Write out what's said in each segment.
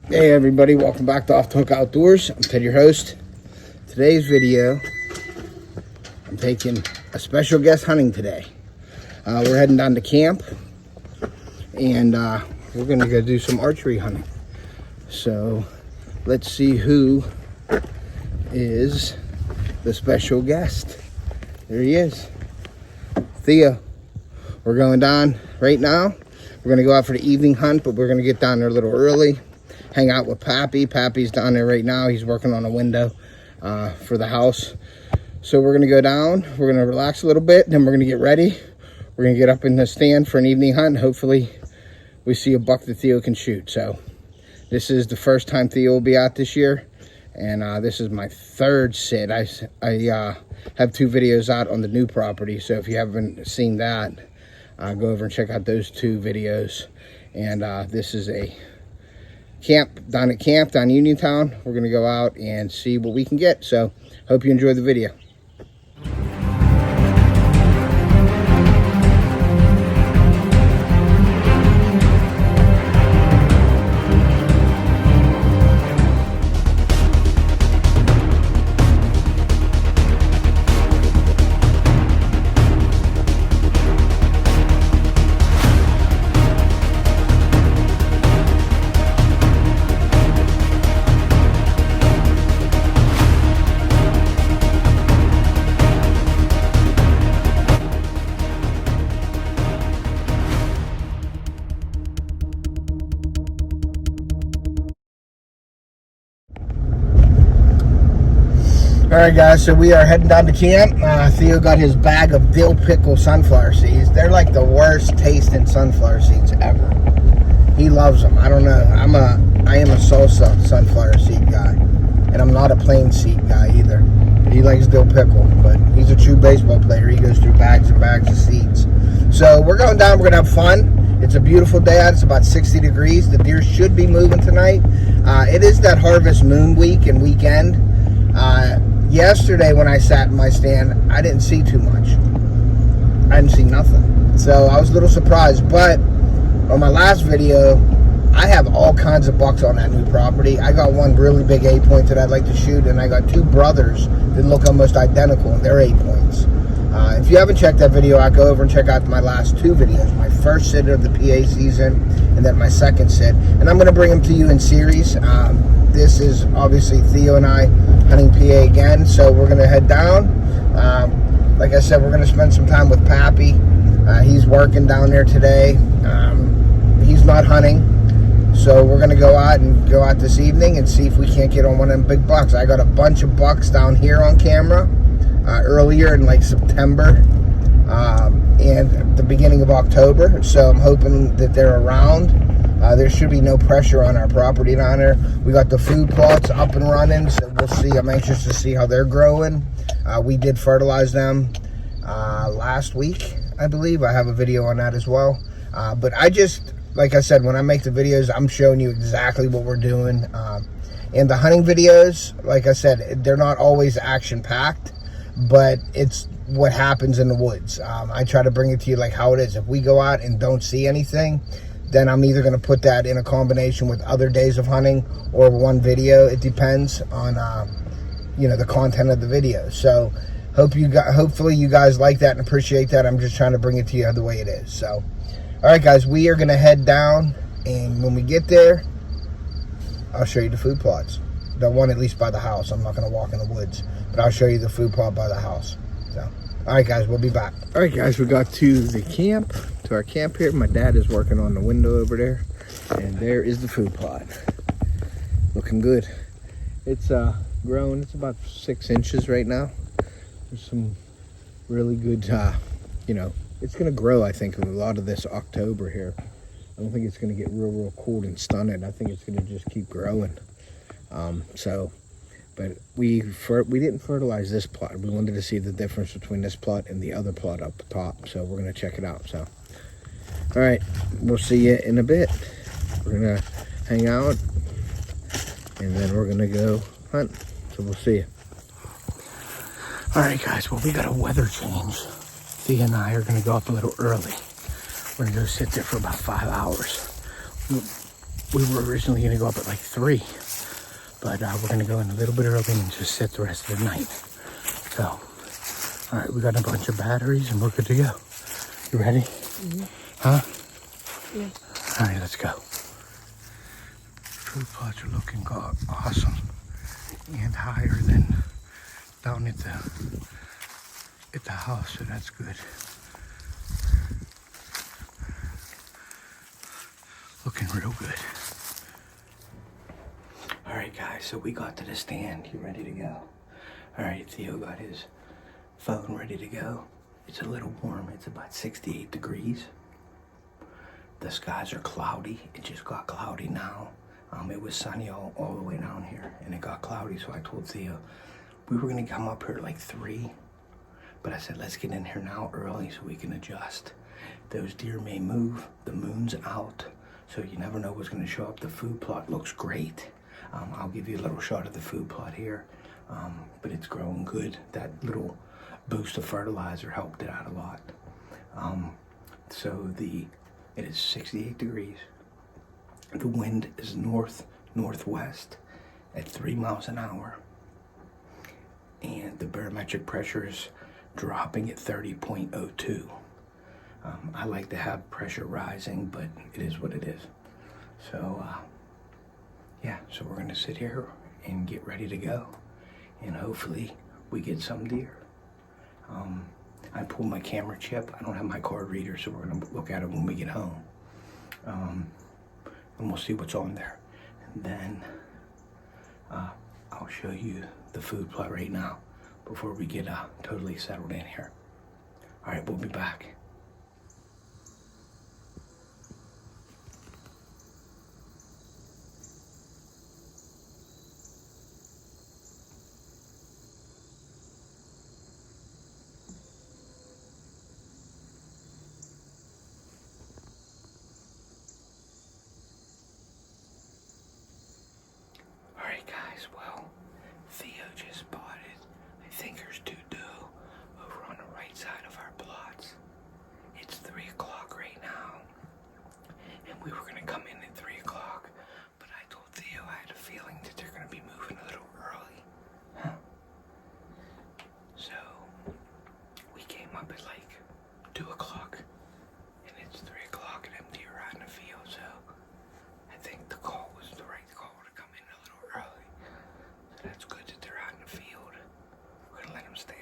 Hey everybody, welcome back to Off the Hook Outdoors. I'm Ted, your host. Today's video, I'm taking a special guest hunting today. We're heading down to camp, and we're gonna go do some archery hunting. So let's see who is the special guest. There he is, Theo. We're going down right now. We're gonna go out for the evening hunt, but we're gonna get down there a little early. Hang out with Pappy. Pappy's down there right now. He's working on a window for the house. So we're going to go down. We're going to relax a little bit. Then we're going to get ready. We're going to get up in the stand for an evening hunt. Hopefully we see a buck that Theo can shoot. So this is the first time Theo will be out this year. And this is my third sit. I have 2 videos out on the new property. So if you haven't seen that, go over and check out those 2 videos. And this is a camp down Uniontown. We're gonna go out and see what we can get. So hope you enjoy the video. Alright guys, so we are heading down to camp. Theo got his bag of dill pickle sunflower seeds. They're like the worst tasting sunflower seeds ever. He loves them. I don't know. I am a salsa sunflower seed guy. And I'm not a plain seed guy either. He likes dill pickle, but he's a true baseball player. He goes through bags and bags of seeds. So we're going down, we're going to have fun. It's a beautiful day out. It's about 60 degrees. The deer should be moving tonight. It is that harvest moon week and weekend. Yesterday when I sat in my stand, I didn't see too much. I didn't see nothing. So I was a little surprised. But on my last video, I have all kinds of bucks on that new property. I got one really big 8-point that I'd like to shoot, and I got 2 brothers that look almost identical, and they're 8 points. If you haven't checked that video out, go over and check out my last 2 videos. My first sit of the PA season, and then my second sit. And I'm going to bring them to you in series. This is obviously Theo and I hunting PA again, so we're going to head down. Like I said, we're going to spend some time with Pappy. He's working down there today. He's not hunting, so we're going to go out this evening and see if we can't get on one of them big bucks. I got a bunch of bucks down here on camera earlier in like September and the beginning of October, so I'm hoping that they're around. There should be no pressure on our property down there. We got the food plots up and running, so we'll see. I'm anxious to see how they're growing. We did fertilize them last week, I believe. I have a video on that as well. But I just, like I said, when I make the videos, I'm showing you exactly what we're doing. And the hunting videos, like I said, they're not always action-packed, but it's what happens in the woods. I try to bring it to you like how it is. If we go out and don't see anything, then I'm either going to put that in a combination with other days of hunting or one video. It depends on, the content of the video. So hopefully you guys like that and appreciate that. I'm just trying to bring it to you the way it is. So, all right, guys, we are going to head down, and when we get there, I'll show you the food plots. The one at least by the house. I'm not going to walk in the woods, but I'll show you the food plot by the house. So, all right, guys, we'll be back. All right, guys, we got to the camp. To our camp here. My dad is working on the window over there, and there is the food plot. Looking good. It's grown. It's about 6 inches right now. There's some really good it's gonna grow, I think, a lot of this October here. I don't think it's gonna get real cold and stunted. I think it's gonna just keep growing. But we didn't fertilize this plot. We wanted to see the difference between this plot and the other plot up top, so we're gonna check it out. So all right, we'll see you in a bit. We're gonna hang out, and then we're gonna go hunt. So we'll see you. All right, guys, well, we got a weather change. Theo and I are gonna go up a little early. We're gonna go sit there for about 5 hours. We were originally going to go up at like 3, but we're going to go in a little bit early and just sit the rest of the night. So, all right, we got a bunch of batteries and we're good to go. You ready? Mm-hmm. Huh? Yeah. All right, let's go. Food plots are looking awesome and higher than down at the house, so that's good. Looking real good. All right, guys, so we got to the stand. You ready to go? All right, Theo got his phone ready to go. It's a little warm. It's about 68 degrees. The skies are cloudy. It just got cloudy now. It was sunny all the way down here, and it got cloudy, so I told Theo we were going to come up here at like 3, but I said, let's get in here now early so we can adjust. Those deer may move. The moon's out, so you never know what's going to show up. The food plot looks great. I'll give you a little shot of the food plot here, but it's growing good. That little boost of fertilizer helped it out a lot. So it is 68 degrees. The wind is northwest at 3 miles an hour. And the barometric pressure is dropping at 30.02. I like to have pressure rising, but it is what it is. So, yeah, so we're gonna sit here and get ready to go. And hopefully we get some deer. I pulled my camera chip. I don't have my card reader, so we're gonna look at it when we get home. And we'll see what's on there. And then I'll show you the food plot right now before we get totally settled in here. All right, we'll be back. Alright guys, well, Theo just spotted, I think there's 2 doe over on the right side of our plots. It's 3 o'clock right now, and we were going to come in at 3 o'clock, but I told Theo I had a feeling that they're going to be moving a little early. Huh. So, we came up at like 2 o'clock, and it's 3 o'clock and them deer are out in the field, so I think the call was the right call to come in a little early. So that's good that they're out in the field. We're gonna let them stay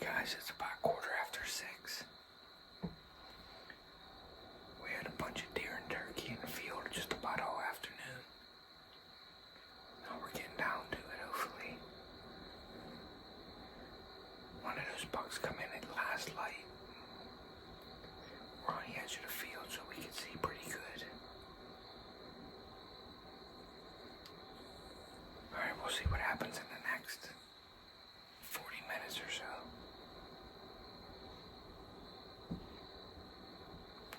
Alright guys, it's about 6:15. We had a bunch of deer and turkey in the field just about all afternoon. Now we're getting down to it, hopefully. One of those bucks come in at last light. We're on the edge of the field so we can see pretty good. Alright, we'll see what happens in the next 40 minutes or so.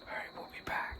Alright, we'll be back.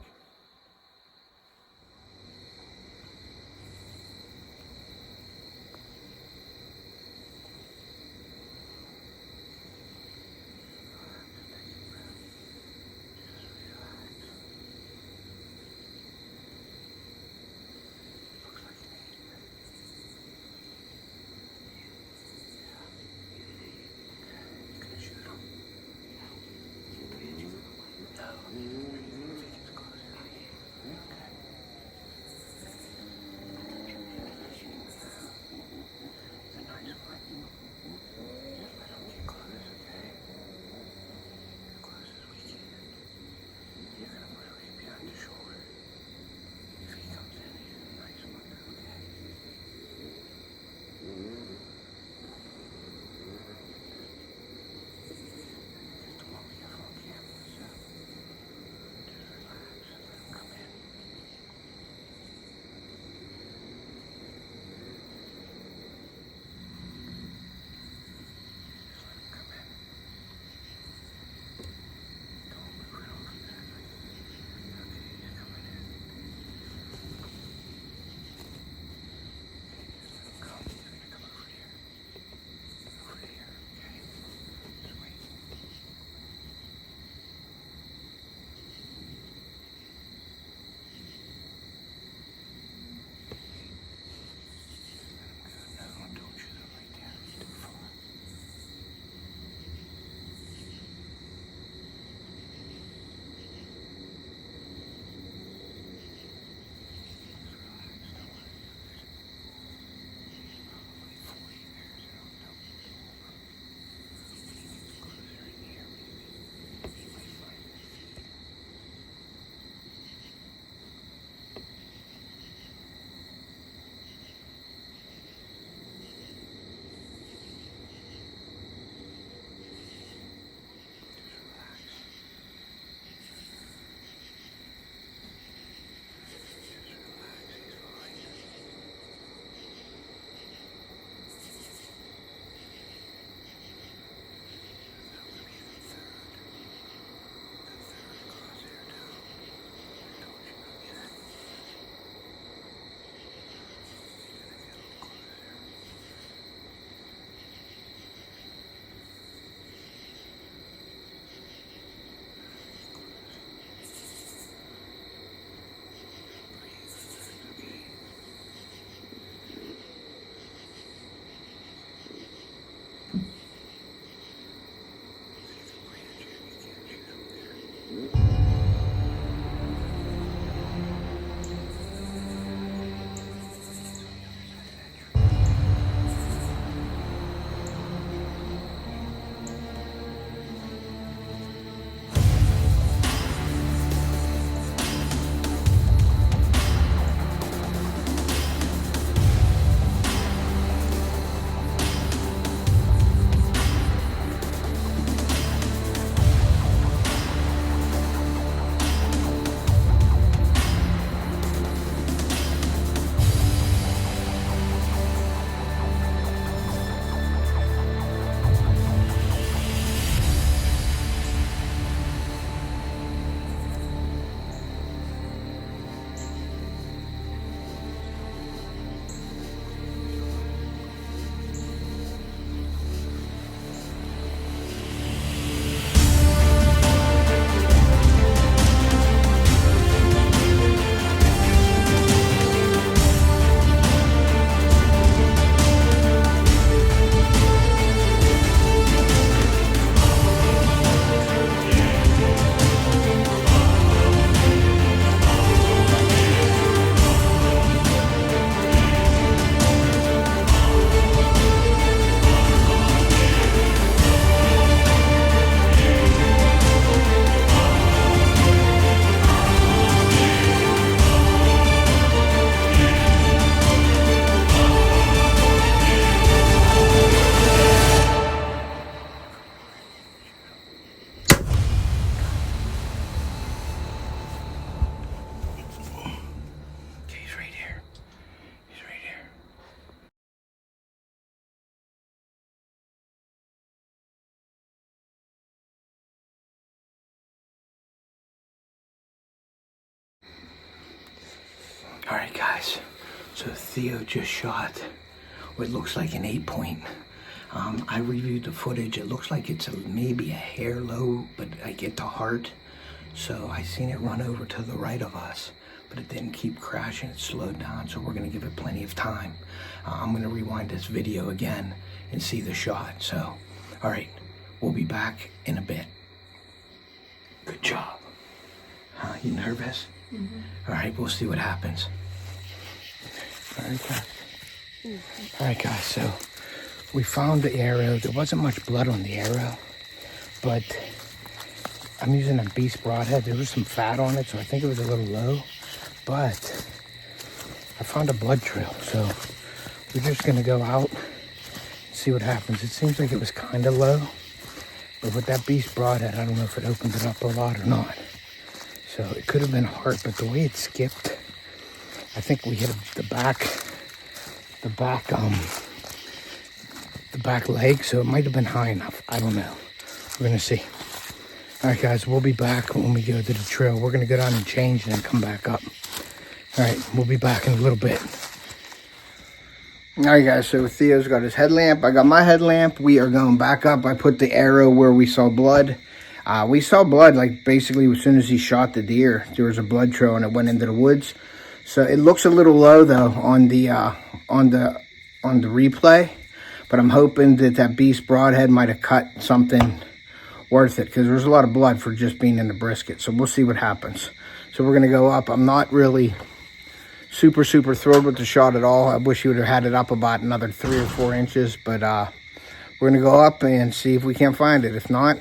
guys, so Theo just shot what looks like an 8-point. I reviewed the footage. It looks like it's maybe a hair low, but I get the heart. So I seen it run over to the right of us, but it didn't keep crashing. It slowed down, so we're gonna give it plenty of time. I'm gonna rewind this video again and see the shot. So, all right, we'll be back in a bit. Good job. You nervous? Mm-hmm. All right, we'll see what happens. All right, guys, so we found the arrow. There wasn't much blood on the arrow, but I'm using a beast broadhead. There was some fat on it, so I think it was a little low, but I found a blood trail, so we're just gonna go out and see what happens. It seems like it was kind of low, but with that beast broadhead, I don't know if it opened it up a lot or not. So it could have been heart, but the way it skipped, I think we hit the back leg, so it might have been high enough. I don't know. We're gonna see. All right, guys, we'll be back when we go to the trail. We're gonna go down and change and then come back up. All right, we'll be back in a little bit. All right, guys, so Theo's got his headlamp. I got my headlamp. We are going back up. I put the arrow where we saw blood. We saw blood, like, basically as soon as he shot the deer. There was a blood trail, and it went into the woods. So it looks a little low, though, on the replay. But I'm hoping that beast broadhead might have cut something worth it, because there's a lot of blood for just being in the brisket. So we'll see what happens. So we're going to go up. I'm not really super thrilled with the shot at all. I wish you would have had it up about another 3 or 4 inches, but we're going to go up and see if we can't find it. If not,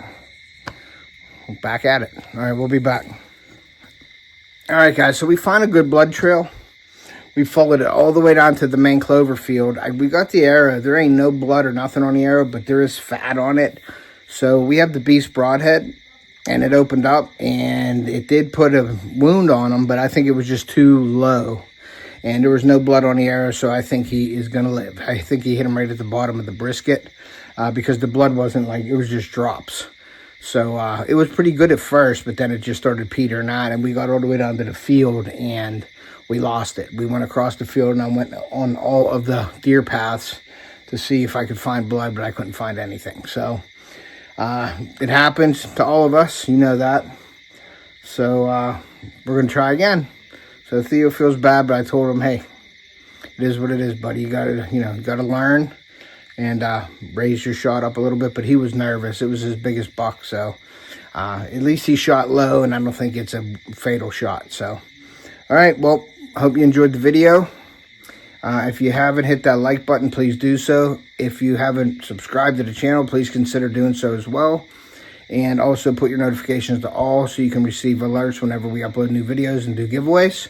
we're back at it. All right, we'll be back. All right, guys, so we found a good blood trail. We followed it all the way down to the main clover field. We got the arrow. There ain't no blood or nothing on the arrow, but there is fat on it. So we have the beast broadhead, and it opened up, and it did put a wound on him, but I think it was just too low. And there was no blood on the arrow, so I think he is going to live. I think he hit him right at the bottom of the brisket, because the blood wasn't like, it was just drops. So it was pretty good at first, but then it just started petering out, and we got all the way down to the field, and we lost it. We went across the field, and I went on all of the deer paths to see if I could find blood, but I couldn't find anything. So it happens to all of us, you know that. So we're going to try again. So Theo feels bad, but I told him, hey, it is what it is, buddy. You gotta learn and raise your shot up a little bit. But he was nervous. It was his biggest buck, so at least he shot low, and I don't think it's a fatal shot. So, all right, well, I hope you enjoyed the video. If you haven't hit that like button, please do so. If you haven't subscribed to the channel, please consider doing so as well. And also put your notifications to all so you can receive alerts whenever we upload new videos and do giveaways.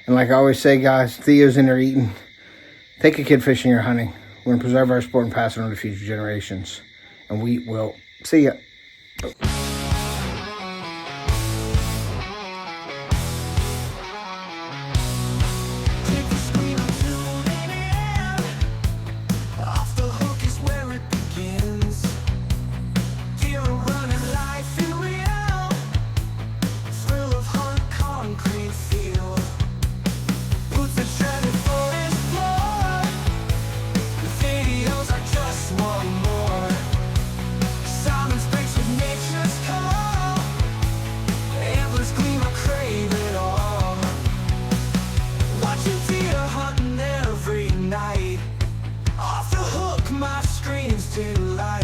And like I always say, guys, Theo's in there eating. Take a kid fishing or hunting. We're going to preserve our sport and pass it on to future generations. And we will see ya. Off the hook, my screams delight.